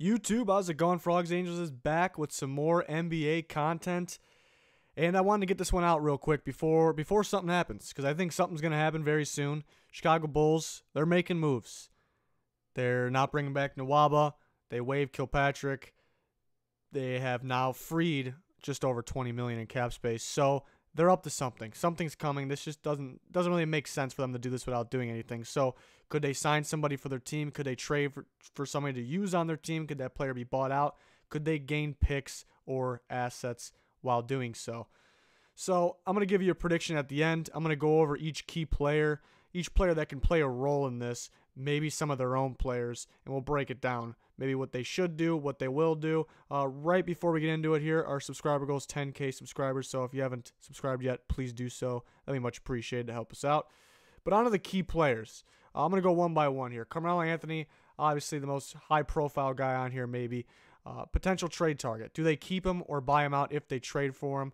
YouTube, how's it going? Frogs Angels is back with some more NBA content. And I wanted to get this one out real quick before something happens, because I think something's going to happen very soon. Chicago Bulls, they're making moves. They're not bringing back Nwaba. They waived Kilpatrick. They have now freed just over $20 million in cap space. So they're up to something. Something's coming. This just doesn't really make sense for them to do this without doing anything. So could they sign somebody for their team? Could they trade for somebody to use on their team? Could that player be bought out? Could they gain picks or assets while doing so? So I'm going to give you a prediction at the end. I'm going to go over each key player, each player that can play a role in this, maybe some of their own players, and we'll break it down. Maybe what they should do, what they will do. Right before we get into it here, our subscriber goal is 10K subscribers, so if you haven't subscribed yet, please do so. That'd be much appreciated to help us out. But on to the key players. I'm going to go one by one here. Carmelo Anthony, obviously the most high-profile guy on here maybe. Potential trade target. Do they keep him or buy him out if they trade for him?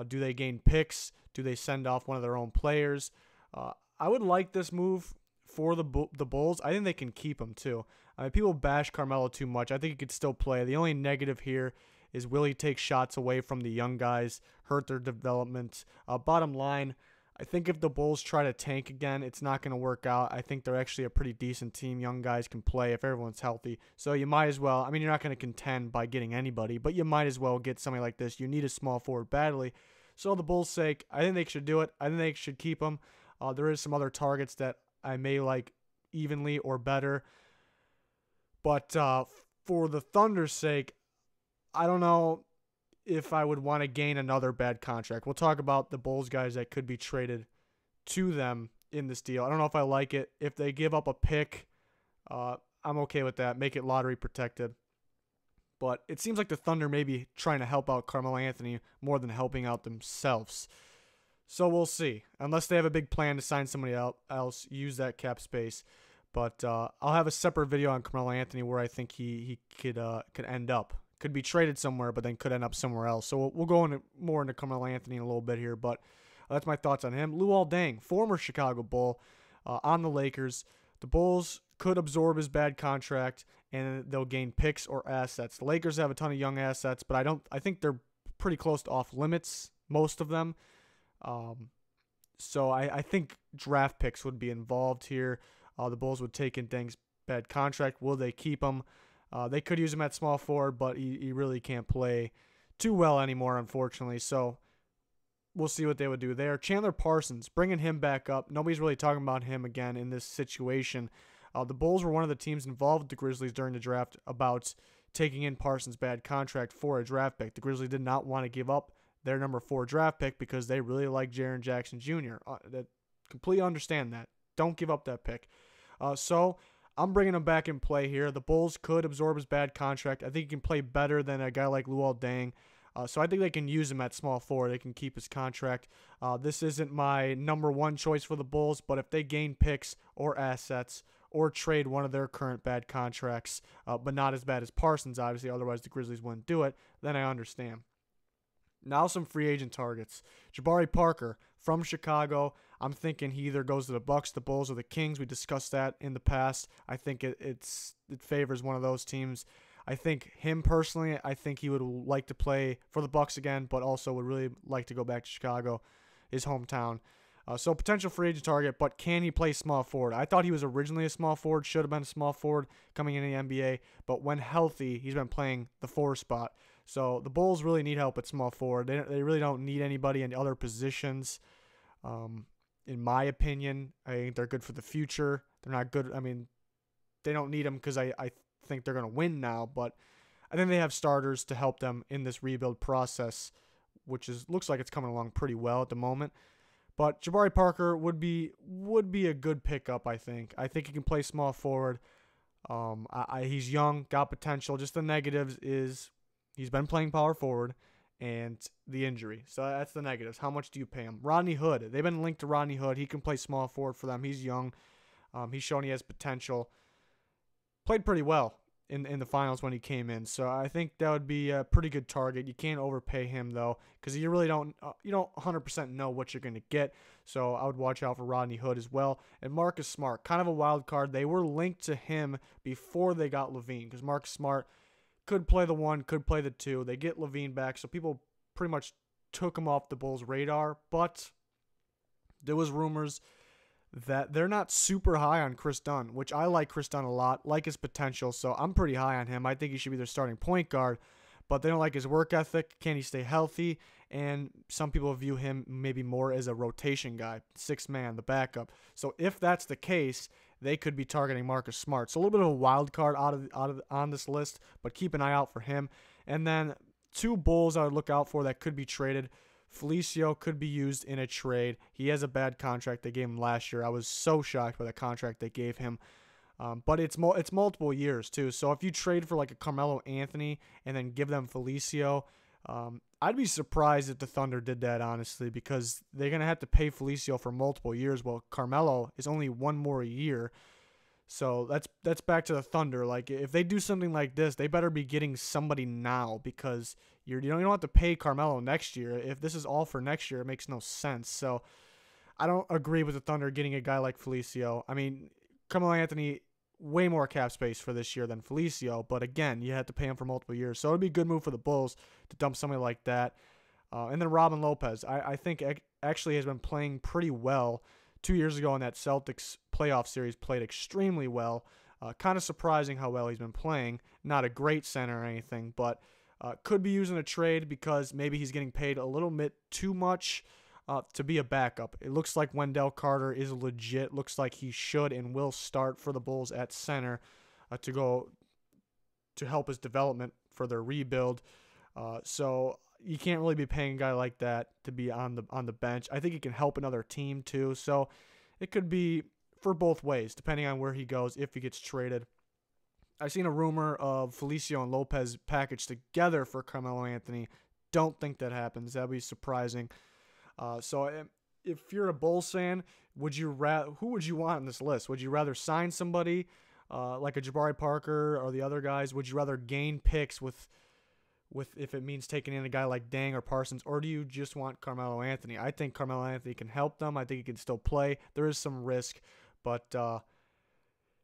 Do they gain picks? Do they send off one of their own players? I would like this move for the Bulls. I think they can keep him too. I mean, people bash Carmelo too much. I think he could still play. The only negative here is will he take shots away from the young guys, hurt their development? Bottom line, I think if the Bulls try to tank again, it's not going to work out. I think they're actually a pretty decent team. Young guys can play if everyone's healthy. So you might as well, I mean, you're not going to contend by getting anybody, but you might as well get somebody like this. You need a small forward badly. So the Bulls' sake, I think they should do it. I think they should keep him. There is some other targets that I may like evenly or better. But for the Thunder's sake, I don't know if I would want to gain another bad contract. We'll talk about the Bulls guys that could be traded to them in this deal. I don't know if I like it. If they give up a pick, I'm okay with that. Make it lottery protected. But it seems like the Thunder may be trying to help out Carmelo Anthony more than helping out themselves. So we'll see. Unless they have a big plan to sign somebody else, use that cap space. But I'll have a separate video on Carmelo Anthony where I think he could end up. Could be traded somewhere, but then could end up somewhere else. So we'll go more into Carmelo Anthony in a little bit here. But that's my thoughts on him. Luol Deng, former Chicago Bull, on the Lakers. The Bulls could absorb his bad contract, and they'll gain picks or assets. The Lakers have a ton of young assets, but I think they're pretty close to off limits, most of them. So I think draft picks would be involved here. The Bulls would take in Deng's bad contract. Will they keep him? They could use him at small forward, but he really can't play too well anymore, unfortunately. So we'll see what they would do there. Chandler Parsons, bringing him back up. Nobody's really talking about him again in this situation. The Bulls were one of the teams involved with the Grizzlies during the draft about taking in Parsons' bad contract for a draft pick. The Grizzlies did not want to give up their number 4 draft pick because they really like Jaren Jackson Jr. That completely understand that. Don't give up that pick. So I'm bringing him back in play here. The Bulls could absorb his bad contract. I think he can play better than a guy like Luol Deng. So I think they can use him at small forward. They can keep his contract. This isn't my number 1 choice for the Bulls, but if they gain picks or assets or trade one of their current bad contracts, but not as bad as Parsons, obviously, otherwise the Grizzlies wouldn't do it, then I understand. Now some free agent targets. Jabari Parker from Chicago. I'm thinking he either goes to the Bucks, the Bulls, or the Kings. We discussed that in the past. I think it favors one of those teams. I think him personally, I think he would like to play for the Bucks again, but also would really like to go back to Chicago, his hometown. So potential free agent target, but can he play small forward? I thought he was originally a small forward, should have been a small forward coming in the NBA, but when healthy, he's been playing the 4 spot. So the Bulls really need help at small forward. They really don't need anybody in other positions. In my opinion, I think they're good for the future. They're not good. I mean, they don't need them because I think they're going to win now, but I think they have starters to help them in this rebuild process, which looks like it's coming along pretty well at the moment. But Jabari Parker would be a good pickup, I think. I think he can play small forward. He's young, got potential. Just the negatives is he's been playing power forward and the injury. So that's the negatives. How much do you pay him? Rodney Hood. They've been linked to Rodney Hood. He can play small forward for them. He's young. He's shown he has potential. Played pretty well in the finals when he came in. So I think that would be a pretty good target. You can't overpay him, though, because you really don't 100% know what you're going to get. So I would watch out for Rodney Hood as well. And Marcus Smart, kind of a wild card. They were linked to him before they got Levine because Marcus Smart Could play the 1, could play the 2. They get Levine back, so people pretty much took him off the Bulls' radar. But there was rumors that they're not super high on Chris Dunn, which I like Chris Dunn a lot, like his potential, so I'm pretty high on him. I think he should be their starting point guard, but they don't like his work ethic. Can he stay healthy? And some people view him maybe more as a rotation guy, sixth man, the backup. So if that's the case, they could be targeting Marcus Smart. So a little bit of a wild card on this list, but keep an eye out for him. And then 2 Bulls I would look out for that could be traded. Felicio could be used in a trade. He has a bad contract they gave him last year. I was so shocked by the contract they gave him. But it's multiple years, too. So if you trade for like a Carmelo Anthony and then give them Felicio, I'd be surprised if the Thunder did that, honestly, because they're going to have to pay Felicio for multiple years. Well, Carmelo is only 1 more year. So that's back to the Thunder. Like, if they do something like this, they better be getting somebody now, because you don't have to pay Carmelo next year. If this is all for next year, it makes no sense. So I don't agree with the Thunder getting a guy like Felicio. I mean, Carmelo Anthony, way more cap space for this year than Felicio, but again, you had to pay him for multiple years. So it would be a good move for the Bulls to dump somebody like that. And then Robin Lopez, I think actually has been playing pretty well. 2 years ago in that Celtics playoff series, played extremely well. Kind of surprising how well he's been playing. Not a great center or anything, but could be using a trade because maybe he's getting paid a little bit too much to be a backup. It looks like Wendell Carter is legit. Looks like he should and will start for the Bulls at center to help his development for their rebuild. So you can't really be paying a guy like that to be on the bench. I think he can help another team too. So it could be for both ways, depending on where he goes, if he gets traded. I've seen a rumor of Felicio and Lopez packaged together for Carmelo Anthony. Don't think that happens. That would be surprising. So if you're a Bulls fan, who would you want on this list? Would you rather sign somebody like a Jabari Parker or the other guys? Would you rather gain picks with if it means taking in a guy like Dang or Parsons, or do you just want Carmelo Anthony? I think Carmelo Anthony can help them. I think he can still play. There is some risk, but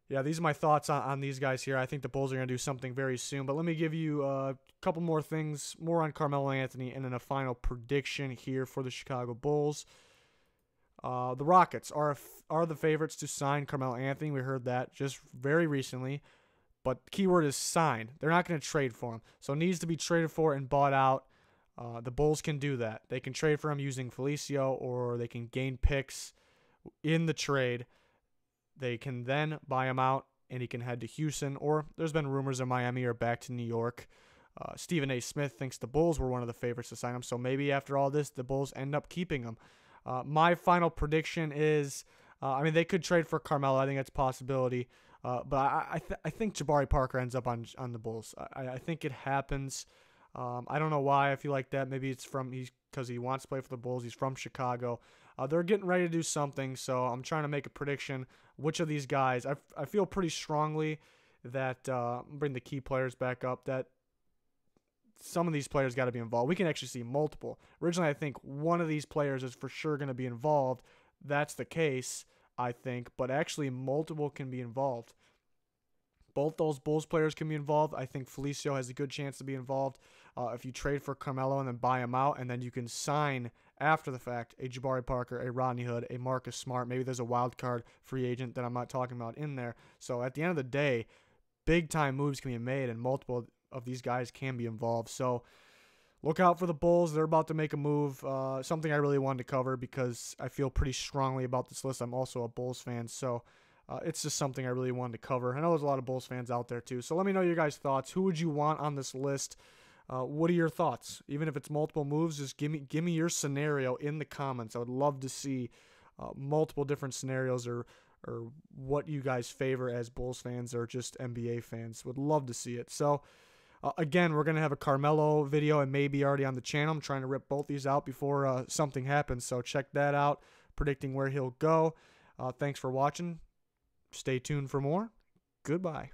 yeah, these are my thoughts on these guys here. I think the Bulls are going to do something very soon, but let me give you a couple more things, more on Carmelo Anthony, and then a final prediction here for the Chicago Bulls. The Rockets are the favorites to sign Carmelo Anthony. We heard that just very recently. But the keyword is sign. They're not going to trade for him. So it needs to be traded for and bought out. The Bulls can do that. They can trade for him using Felicio, or they can gain picks in the trade. They can then buy him out, and he can head to Houston. Or there's been rumors of Miami or back to New York. Stephen A. Smith thinks the Bulls were one of the favorites to sign him. So maybe after all this, the Bulls end up keeping him. My final prediction is, they could trade for Carmelo. I think that's a possibility. But I think Jabari Parker ends up on the Bulls. I think it happens. I don't know why I feel like that. Maybe it's because he wants to play for the Bulls. He's from Chicago. They're getting ready to do something, so I'm trying to make a prediction. Which of these guys? I feel pretty strongly that bring the key players back up. That some of these players got to be involved. We can actually see multiple. Originally, I think one of these players is for sure going to be involved. That's the case, I think, but actually multiple can be involved. Both those Bulls players can be involved. I think Felicio has a good chance to be involved. If you trade for Carmelo and then buy him out, and then you can sign after the fact a Jabari Parker, a Rodney Hood, a Marcus Smart. Maybe there's a wild card free agent that I'm not talking about in there. So at the end of the day, big time moves can be made, and multiple of these guys can be involved. So look out for the Bulls. They're about to make a move. Something I really wanted to cover because I feel pretty strongly about this list. I'm also a Bulls fan, so it's just something I really wanted to cover. I know there's a lot of Bulls fans out there too. So let me know your guys' thoughts. Who would you want on this list? What are your thoughts? Even if it's multiple moves, just give me your scenario in the comments. I would love to see multiple different scenarios or what you guys favor as Bulls fans or just NBA fans. Would love to see it. So again, we're going to have a Carmelo video and maybe already on the channel. I'm trying to rip both these out before something happens. So check that out, predicting where he'll go. Thanks for watching. Stay tuned for more. Goodbye.